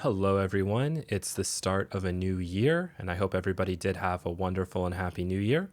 Hello, everyone. It's the start of a new year, and I hope everybody did have a wonderful and happy new year.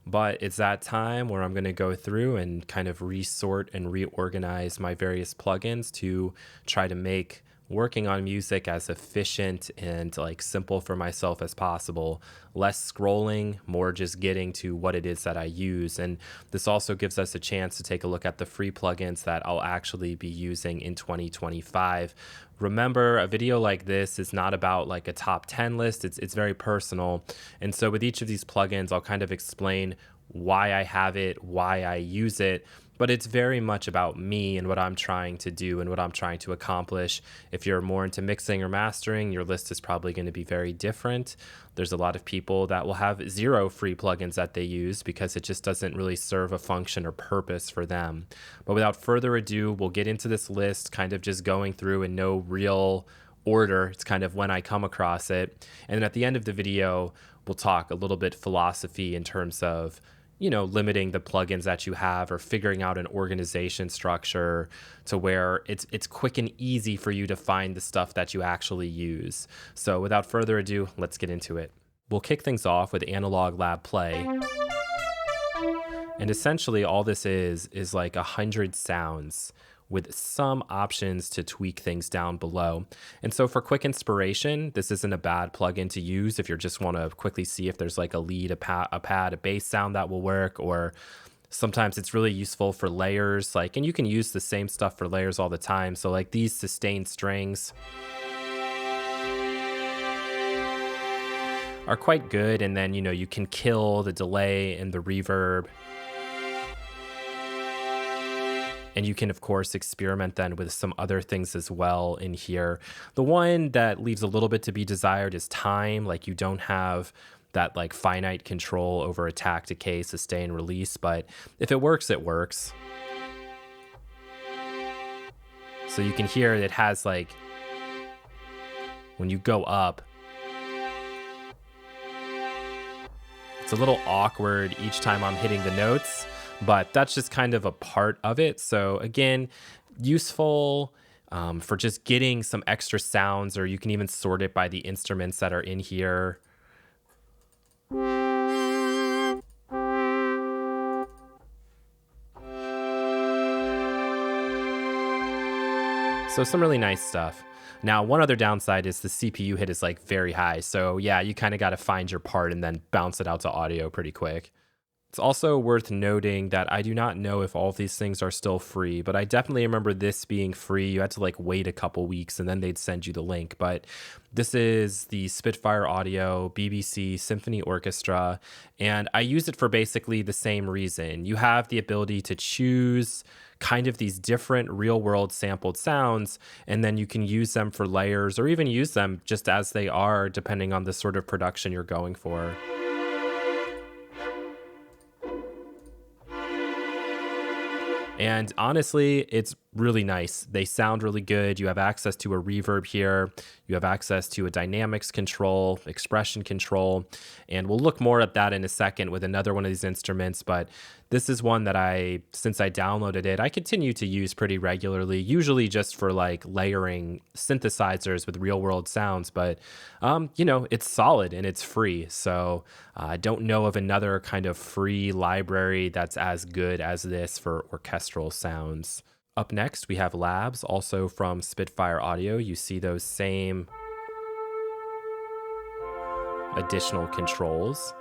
But it's that time where I'm going to go through and kind of resort and reorganize my various plugins to try to make working on music as efficient and simple for myself as possible. Less scrolling, more just getting to what it is that I use. And this also gives us a chance to take a look at the free plugins that I'll actually be using in 2025. Remember, a video like this is not about like a top 10 list. It's very personal. And so with each of these plugins, I'll kind of explain why I have it, why I use it, but it's very much about me and what I'm trying to do and what I'm trying to accomplish. If you're more into mixing or mastering, your list is probably going to be very different. There's a lot of people that will have 0 free plugins that they use because it just doesn't really serve a function or purpose for them. But without further ado, we'll get into this list, kind of just going through in no real order. It's kind of when I come across it. And then at the end of the video, we'll talk a little bit philosophy in terms of limiting the plugins that you have or figuring out an organization structure to where it's quick and easy for you to find the stuff that you actually use. So without further ado, let's get into it. We'll kick things off with Analog Lab Play. And essentially all this is like 100 sounds with some options to tweak things down below. And so for quick inspiration, this isn't a bad plugin to use if you just want to quickly see if there's like a lead, a pad, a bass sound that will work, or sometimes it's really useful for layers, and you can use the same stuff for layers all the time. So like these sustained strings are quite good. And then, you can kill the delay and the reverb. And you can, of course, experiment then with some other things as well in here. The one that leaves a little bit to be desired is time. You don't have that finite control over attack, decay, sustain, release. But if it works, it works. So you can hear it has when you go up, it's a little awkward each time I'm hitting the notes. But that's just kind of a part of it. So again, useful for just getting some extra sounds, or you can even sort it by the instruments that are in here. So some really nice stuff. Now, one other downside is the CPU hit is very high. So yeah, you kind of got to find your part and then bounce it out to audio pretty quick. It's also worth noting that I do not know if all of these things are still free, but I definitely remember this being free. You had to wait a couple weeks and then they'd send you the link. But this is the Spitfire Audio BBC Symphony Orchestra, and I use it for basically the same reason. You have the ability to choose kind of these different real-world sampled sounds, and then you can use them for layers or even use them just as they are, depending on the sort of production you're going for. And honestly, it's really nice. They sound really good. You have access to a reverb here. You have access to a dynamics control, expression control, and we'll look more at that in a second with another one of these instruments. But this is one that since I downloaded it, I continue to use pretty regularly, usually just for layering synthesizers with real world sounds. But, it's solid and it's free. So I don't know of another kind of free library that's as good as this for orchestral sounds. Up next, we have Labs, also from Spitfire Audio. You see those same additional controls.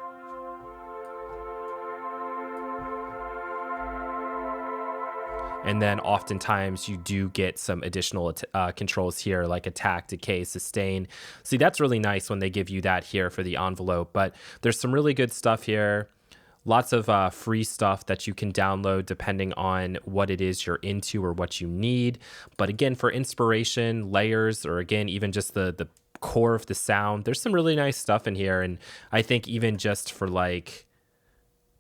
And then oftentimes you do get some additional controls here, like attack, decay, sustain. See, that's really nice when they give you that here for the envelope. But there's some really good stuff here. Lots of free stuff that you can download depending on what it is you're into or what you need. But again, for inspiration, layers, or again, even just the core of the sound, there's some really nice stuff in here. And I think even just for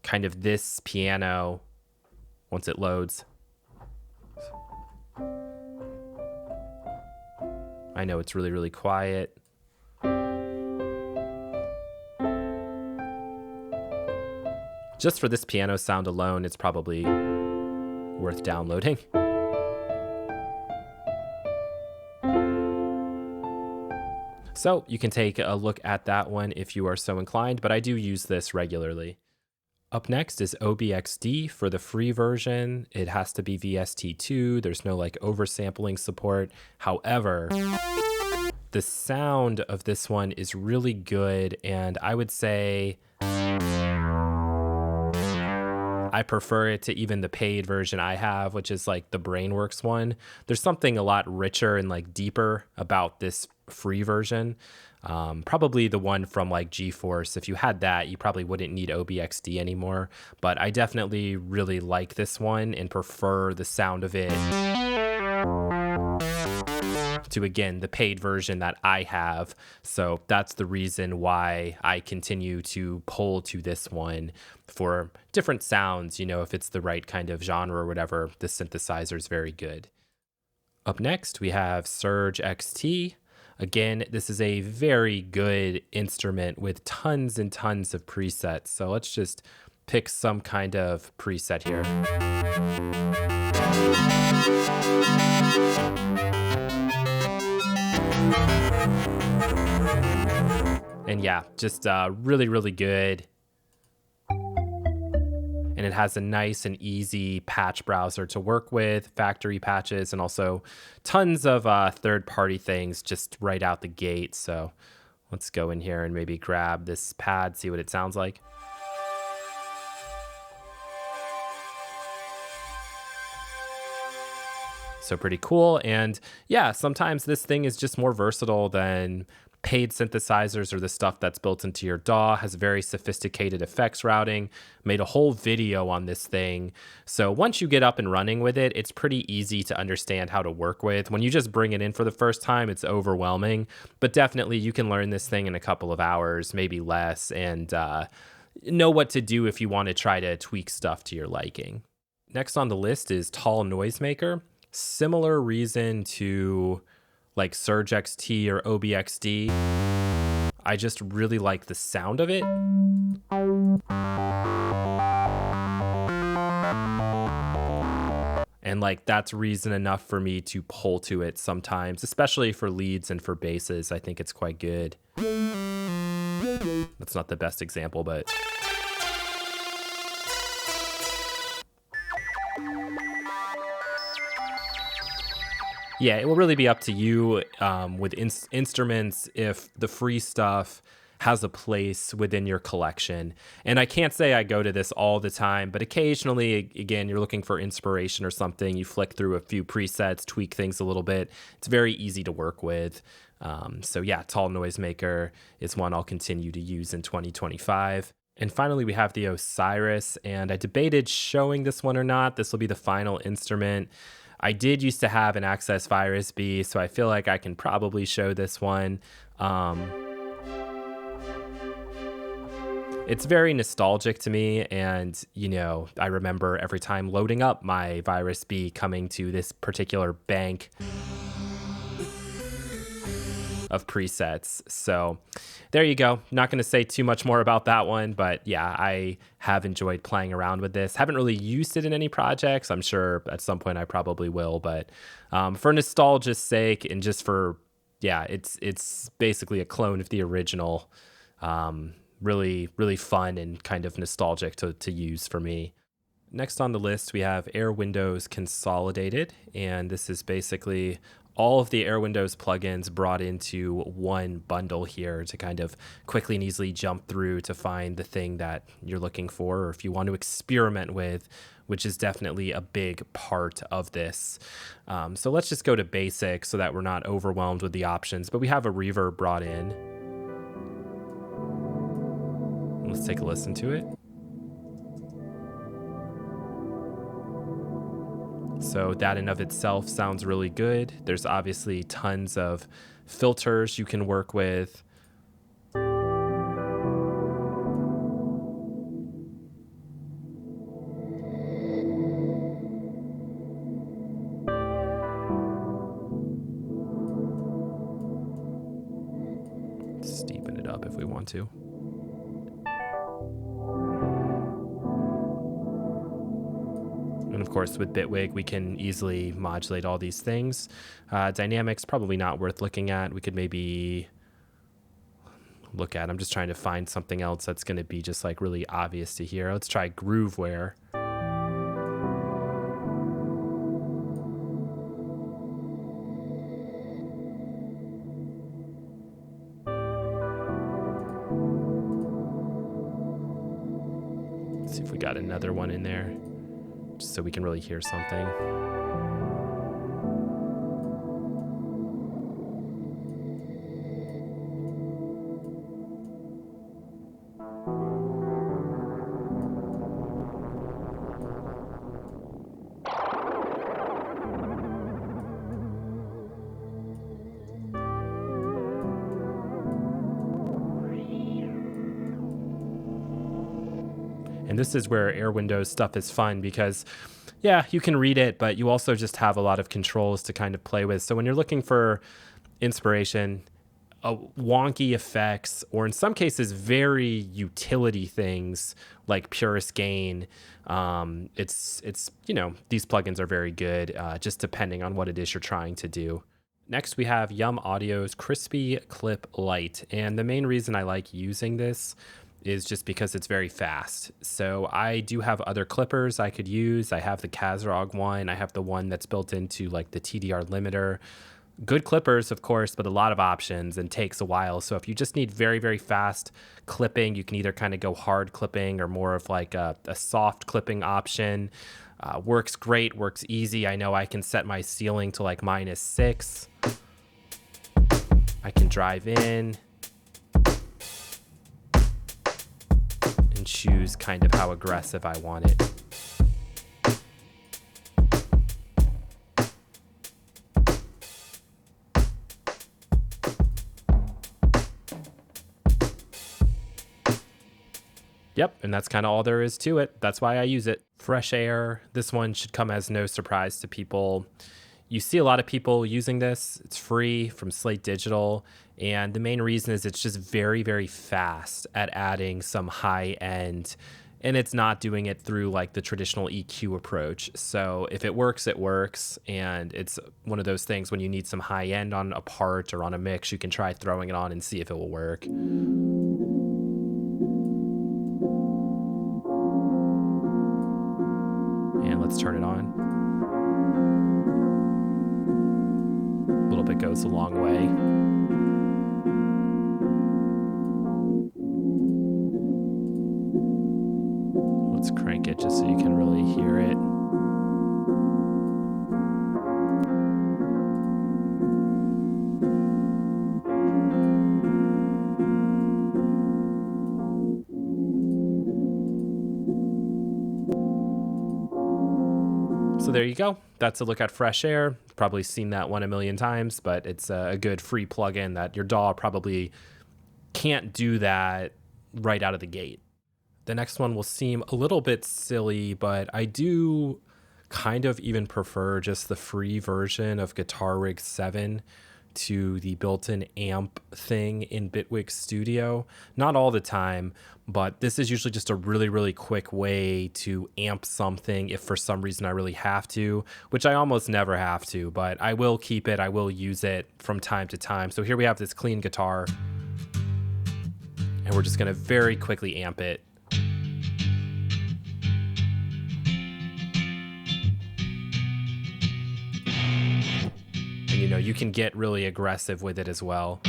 kind of this piano, once it loads, I know it's really, really quiet. Just for this piano sound alone, it's probably worth downloading. So you can take a look at that one if you are so inclined, but I do use this regularly. Up next is OB-Xd for the free version. It has to be VST2. There's no like oversampling support. However, the sound of this one is really good, and I would say I prefer it to even the paid version I have, which is like the Brainworks one. There's something a lot richer and like deeper about this free version. Probably the one from like GeForce. If you had that, you probably wouldn't need OB-Xd anymore. But I definitely really like this one and prefer the sound of it to, again, the paid version that I have. So that's the reason why I continue to pull to this one for different sounds. You know, if it's the right kind of genre or whatever, the synthesizer is very good. Up next, we have SurgeXT. Again, this is a very good instrument with tons and tons of presets. So let's just pick some kind of preset here. And yeah, just really, really good. And it has a nice and easy patch browser to work with, factory patches, and also tons of third-party things just right out the gate. So let's go in here and maybe grab this pad, see what it sounds like. So pretty cool. And yeah, sometimes this thing is just more versatile than paid synthesizers or the stuff that's built into your DAW. Has very sophisticated effects routing. Made a whole video on this thing. So once you get up and running with it, it's pretty easy to understand how to work with. When you just bring it in for the first time, it's overwhelming. But definitely you can learn this thing in a couple of hours, maybe less, and know what to do if you want to try to tweak stuff to your liking. Next on the list is TAL NoiseMaker. Similar reason to like SurgeXT or OB-Xd. I just really like the sound of it. And like that's reason enough for me to pull to it sometimes, especially for leads and for basses. I think it's quite good. That's not the best example, but yeah, it will really be up to you with instruments if the free stuff has a place within your collection. And I can't say I go to this all the time, but occasionally, again, you're looking for inspiration or something, you flick through a few presets, tweak things a little bit. It's very easy to work with. So yeah, TAL NoiseMaker is one I'll continue to use in 2025. And finally, we have the Osirus, and I debated showing this one or not. This will be the final instrument. I did used to have an Access Virus B, so I feel like I can probably show this one. It's very nostalgic to me, and you know, I remember every time loading up my Virus B coming to this particular bank of presets. So there you go. Not going to say too much more about that one, but yeah, I have enjoyed playing around with this. Haven't really used it in any projects. I'm sure at some point I probably will, but for nostalgia's sake and just for, yeah, it's basically a clone of the original. Really, really fun and kind of nostalgic to use for me. Next on the list, we have Airwindows Consolidated, and this is basically all of the Airwindows plugins brought into one bundle here to kind of quickly and easily jump through to find the thing that you're looking for, or if you want to experiment with, which is definitely a big part of this. So let's just go to basic so that we're not overwhelmed with the options, but we have a reverb brought in. Let's take a listen to it. So that in of itself sounds really good. There's obviously tons of filters you can work with. Steepen it up if we want to. And of course, with Bitwig, we can easily modulate all these things. Dynamics, probably not worth looking at. We could maybe look at. I'm just trying to find something else that's going to be just like really obvious to hear. Let's try Grooveware. Let's see if we got another one in there, just so we can really hear something. And this is where Airwindows stuff is fun because, yeah, you can read it, but you also just have a lot of controls to kind of play with. So when you're looking for inspiration, wonky effects, or in some cases, very utility things like purest gain, it's you know, these plugins are very good, just depending on what it is you're trying to do. Next, we have Yum Audio's Crispy Clip Lite. And the main reason I like using this is just because it's very fast. So I do have other clippers I could use. I have the Kazrog one. I have the one that's built into like the TDR limiter. Good clippers, of course, but a lot of options and takes a while. So if you just need very, very fast clipping, you can either kind of go hard clipping or more of like a soft clipping option. Works great, works easy. I know I can set my ceiling to like -6. I can drive in and choose kind of how aggressive I want it. Yep, and that's kind of all there is to it. That's why I use it. Fresh Air, this one should come as no surprise to people. You see a lot of people using this. It's free from Slate Digital. And the main reason is it's just very, very fast at adding some high end. And it's not doing it through like the traditional EQ approach. So if it works, it works. And it's one of those things when you need some high end on a part or on a mix, you can try throwing it on and see if it will work. And let's turn it on. A little bit goes a long way. Let's crank it just so you can really hear it. So there you go. That's a look at Fresh Air. Probably seen that one a million times, but it's a good free plugin that your DAW probably can't do that right out of the gate. The next one will seem a little bit silly, but I do kind of even prefer just the free version of Guitar Rig 7 to the built-in amp thing in Bitwig Studio. Not all the time, but this is usually just a really, really quick way to amp something if for some reason I really have to, which I almost never have to, but I will keep it. I will use it from time to time. So here we have this clean guitar, and we're just going to very quickly amp it. And you know, you can get really aggressive with it as well.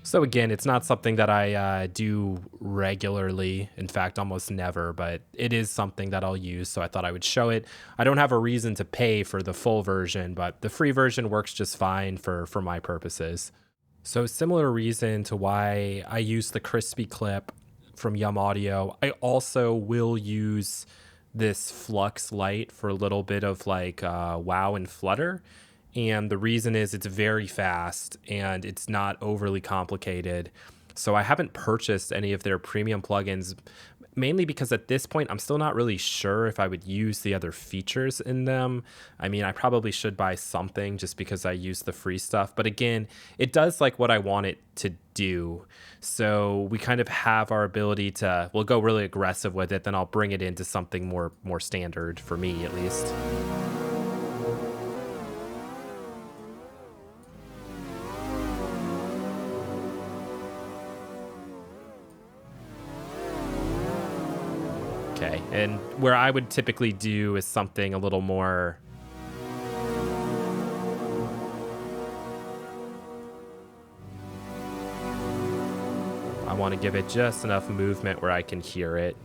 So again, it's not something that I do regularly, in fact, almost never, but it is something that I'll use, so I thought I would show it. I don't have a reason to pay for the full version, but the free version works just fine for my purposes. So similar reason to why I use the Crispy Clip from Yum Audio. I also will use this Flux light for a little bit of like wow and flutter. And the reason is it's very fast and it's not overly complicated. So I haven't purchased any of their premium plugins. mainly because at this point, I'm still not really sure if I would use the other features in them. I mean, I probably should buy something just because I use the free stuff. But again, it does like what I want it to do. So we kind of have our ability to, we'll go really aggressive with it, then I'll bring it into something more standard for me at least. Okay, and where I would typically do is something a little more... I want to give it just enough movement where I can hear it.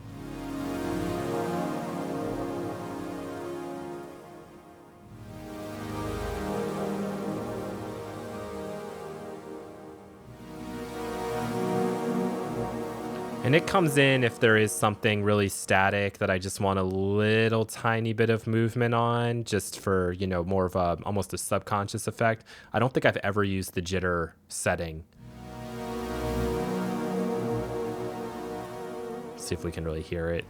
And it comes in if there is something really static that I just want a little tiny bit of movement on, just for, you know, more of a almost a subconscious effect. I don't think I've ever used the jitter setting. See if we can really hear it.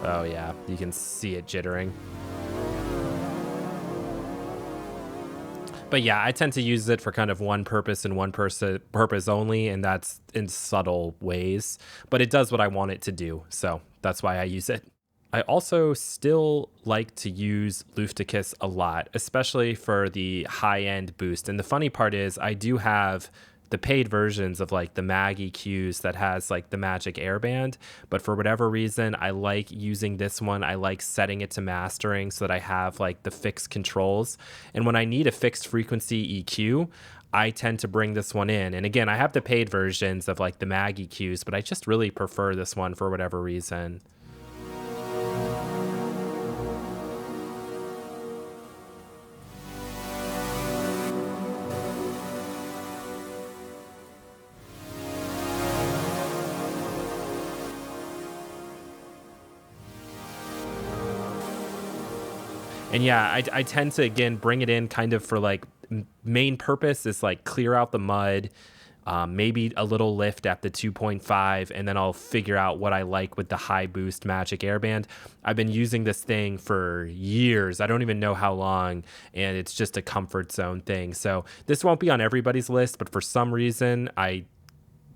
Oh yeah, you can see it jittering. But yeah, I tend to use it for kind of one purpose and one purpose only, and that's in subtle ways. But it does what I want it to do, so that's why I use it. I also still like to use Luftikus a lot, especially for the high-end boost. And the funny part is I do have the paid versions of like the Mag EQs that has like the magic airband, but for whatever reason I like using this one. I like setting it to mastering so that I have like the fixed controls, and when I need a fixed frequency EQ, I tend to bring this one in. And again, I have the paid versions of like the Mag EQs, but I just really prefer this one for whatever reason. And yeah, I tend to, again, bring it in kind of for like main purpose is like clear out the mud, maybe a little lift at the 2.5, and then I'll figure out what I like with the high boost magic airband. I've been using this thing for years. I don't even know how long, and it's just a comfort zone thing. So this won't be on everybody's list, but for some reason, I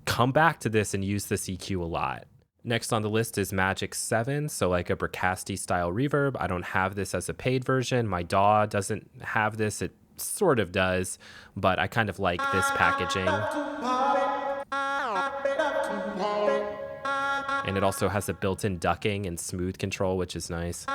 come back to this and use this EQ a lot. Next on the list is Magic 7, so like a Bricasti style reverb. I don't have this as a paid version. My DAW doesn't have this. It sort of does, but I kind of like this packaging. And it also has a built-in ducking and smooth control, which is nice.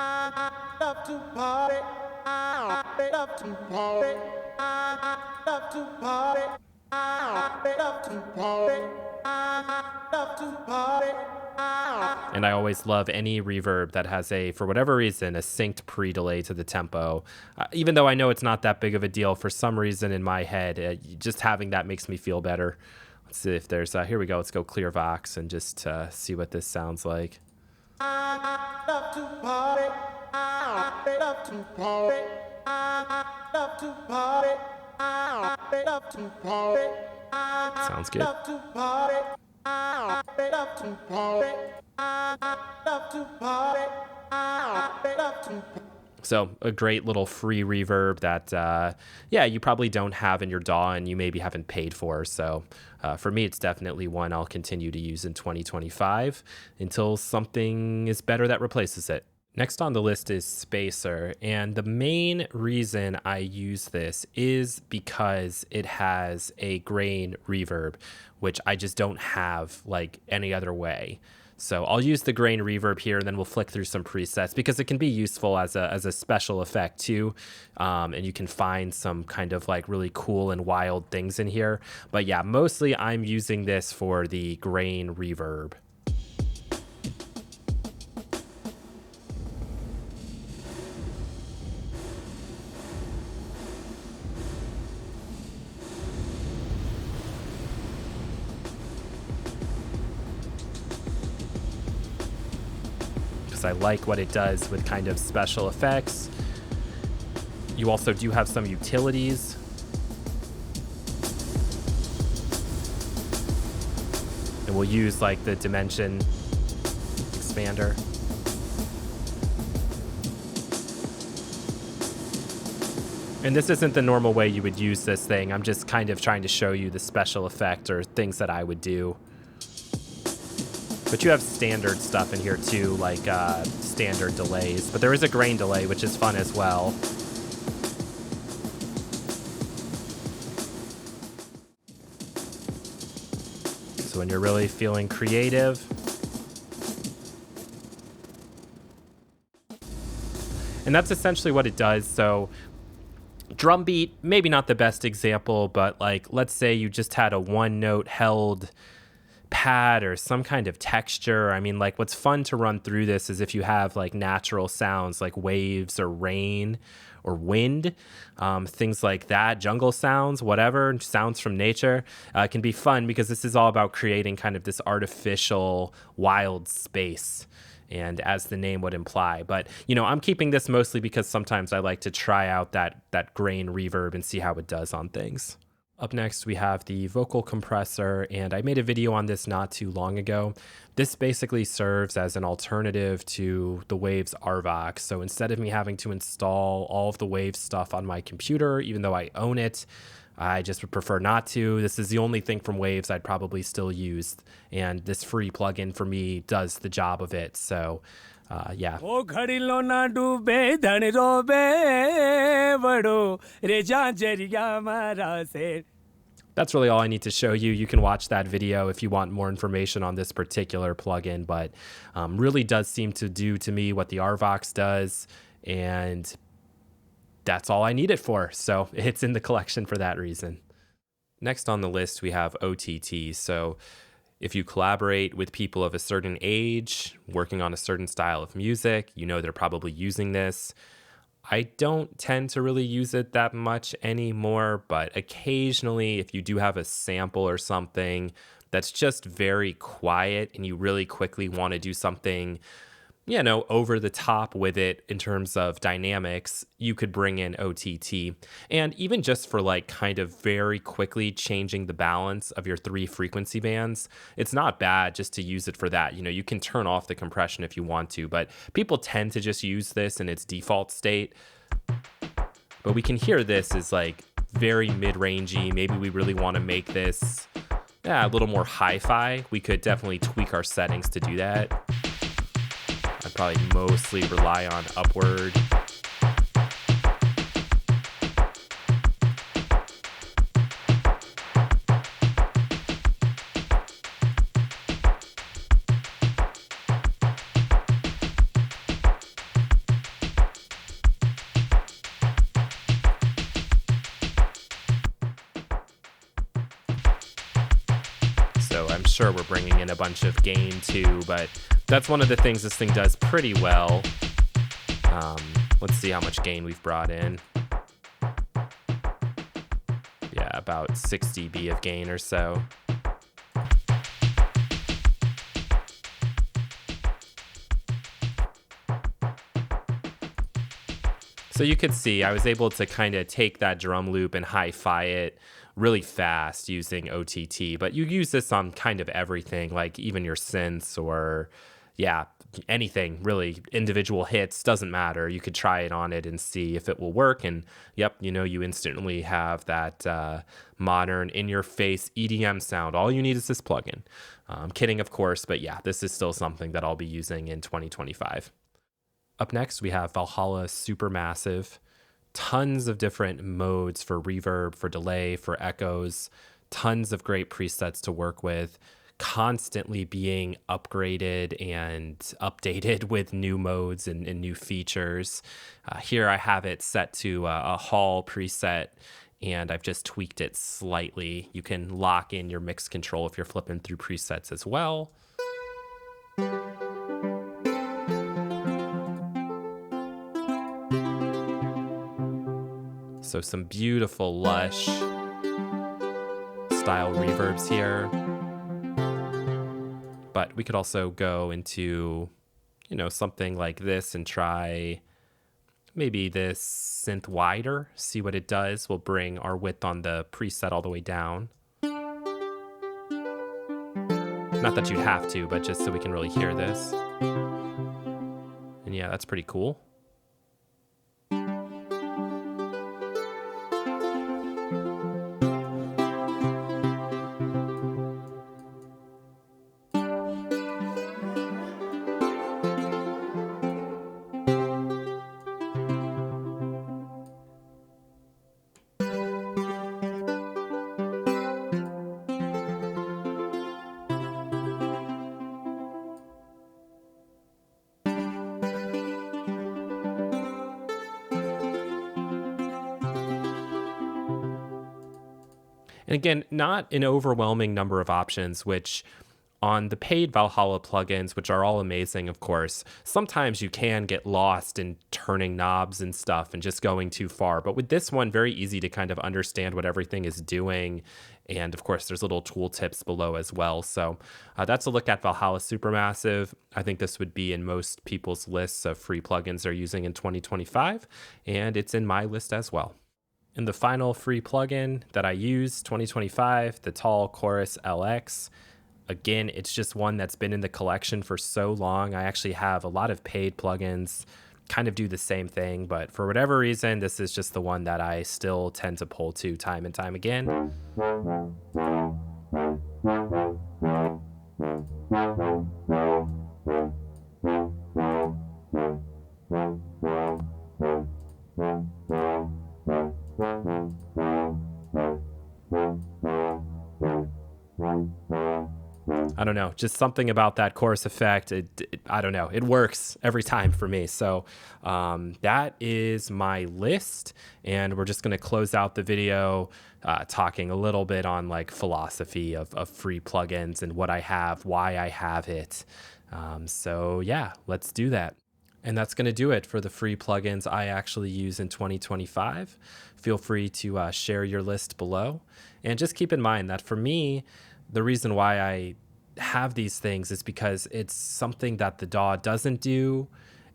And I always love any reverb that has a, for whatever reason, a synced pre-delay to the tempo. Even though I know it's not that big of a deal, for some reason in my head, just having that makes me feel better. Let's see if there's, here we go, let's go clear Vox and just see what this sounds like. Sounds good. So a great little free reverb that, yeah, you probably don't have in your DAW and you maybe haven't paid for. So for me, it's definitely one I'll continue to use in 2025 until something is better that replaces it. Next on the list is Spacer, and the main reason I use this is because it has a grain reverb, which I just don't have like any other way. So I'll use the grain reverb here, and then we'll flick through some presets because it can be useful as a special effect too. And you can find some kind of like really cool and wild things in here. But yeah, mostly I'm using this for the grain reverb. I like what it does with kind of special effects. You also do have some utilities. And And we'll use like the dimension expander. And this isn't the normal way you would use this thing. I'm just kind of trying to show you the special effect or things that I would do. But you have standard stuff in here too, like standard delays. But there is a grain delay, which is fun as well. So when you're really feeling creative. And that's essentially what it does. So drum beat, maybe not the best example, but like, let's say you just had a one note held pad or some kind of texture. I mean, like what's fun to run through this is if you have like natural sounds like waves or rain or wind, things like that, jungle sounds, whatever, sounds from nature, can be fun because this is all about creating kind of this artificial wild space. And as the name would imply. But, you know, I'm keeping this mostly because sometimes I like to try out that grain reverb and see how it does on things. Up next, we have the vocal compressor, and I made a video on this not too long ago. This basically serves as an alternative to the Waves RVox. So instead of me having to install all of the Waves stuff on my computer, even though I own it, I just would prefer not to. This is the only thing from Waves I'd probably still use, and this free plugin for me does the job of it. So, yeah. That's really all I need to show you. You can watch that video if you want more information on this particular plugin, but really does seem to do to me what the RVox does, and that's all I need it for. So it's in the collection for that reason. Next on the list, we have OTT. So if you collaborate with people of a certain age, working on a certain style of music, you know they're probably using this. I don't tend to really use it that much anymore, but occasionally if you do have a sample or something that's just very quiet and you really quickly want to do something, you know, over the top with it in terms of dynamics, you could bring in OTT. And even just for like kind of very quickly changing the balance of your 3 frequency bands, it's not bad just to use it for that. You know, you can turn off the compression if you want to, but people tend to just use this in its default state. But we can hear this is like very mid-rangey. Maybe we really want to make this a little more hi-fi. We could definitely tweak our settings to do that. I'd probably mostly rely on upward. So I'm sure we're bringing in a bunch of gain too, but that's one of the things this thing does pretty well. Let's see how much gain we've brought in. Yeah, about 6 dB of gain or so. So you could see I was able to kind of take that drum loop and hi-fi it really fast using OTT, but you use this on kind of everything, like even your synths or, yeah, anything really, individual hits, doesn't matter. You could try it on it and see if it will work. And yep, you know, you instantly have that modern in-your-face EDM sound. All you need is this plugin. I'm kidding, of course, but yeah, this is still something that I'll be using in 2025. Up next, we have Valhalla Supermassive. Tons of different modes for reverb, for delay, for echoes, tons of great presets to work with, constantly being upgraded and updated with new modes and new features. Here I have it set to a Hall preset, and I've just tweaked it slightly. You can lock in your mix control if you're flipping through presets as well. So some beautiful lush style reverbs here. But we could also go into, you know, something like this and try maybe this synth wider, see what it does. We'll bring our width on the preset all the way down. Not that you'd have to, but just so we can really hear this. And yeah, that's pretty cool. And again, not an overwhelming number of options, which on the paid Valhalla plugins, which are all amazing, of course, sometimes you can get lost in turning knobs and stuff and just going too far. But with this one, very easy to kind of understand what everything is doing. And of course, there's little tool tips below as well. So that's a look at Valhalla Supermassive. I think this would be in most people's lists of free plugins they're using in 2025. And it's in my list as well. And the final free plugin that I use, 2025, the TAL Chorus-LX. Again, it's just one that's been in the collection for so long. I actually have a lot of paid plugins, kind of do the same thing, but for whatever reason, this is just the one that I still tend to pull to time and time again. I don't know, just something about that chorus effect. I don't know, it works every time for me. So that is my list, and we're just going to close out the video talking a little bit on like philosophy of free plugins and what I have, why I have it. So yeah, let's do that. And that's going to do it for the free plugins I actually use in 2025. Feel free to share your list below. And just keep in mind that for me, the reason why I have these things is because it's something that the DAW doesn't do.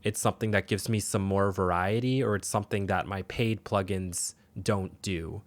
It's something that gives me some more variety, or it's something that my paid plugins don't do.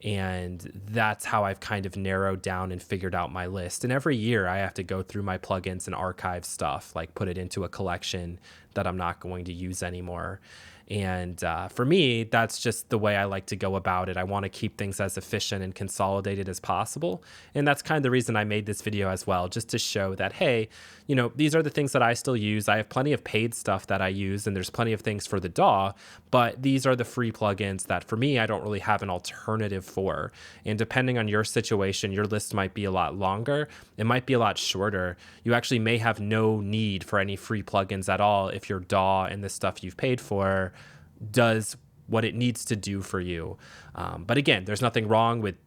And that's how I've kind of narrowed down and figured out my list. And every year I have to go through my plugins and archive stuff, like put it into a collection that I'm not going to use anymore. And for me, that's just the way I like to go about it. I want to keep things as efficient and consolidated as possible. And that's kind of the reason I made this video as well, just to show that, hey, you know, these are the things that I still use. I have plenty of paid stuff that I use, and there's plenty of things for the DAW, but these are the free plugins that for me, I don't really have an alternative for. And depending on your situation, your list might be a lot longer. It might be a lot shorter. You actually may have no need for any free plugins at all if your DAW and the stuff you've paid for does what it needs to do for you. But again, there's nothing wrong with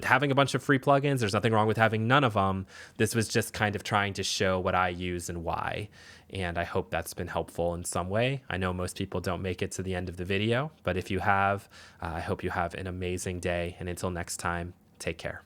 having a bunch of free plugins. There's nothing wrong with having none of them. This was just kind of trying to show what I use and why. And I hope that's been helpful in some way. I know most people don't make it to the end of the video, but if you have, I hope you have an amazing day. And until next time, take care.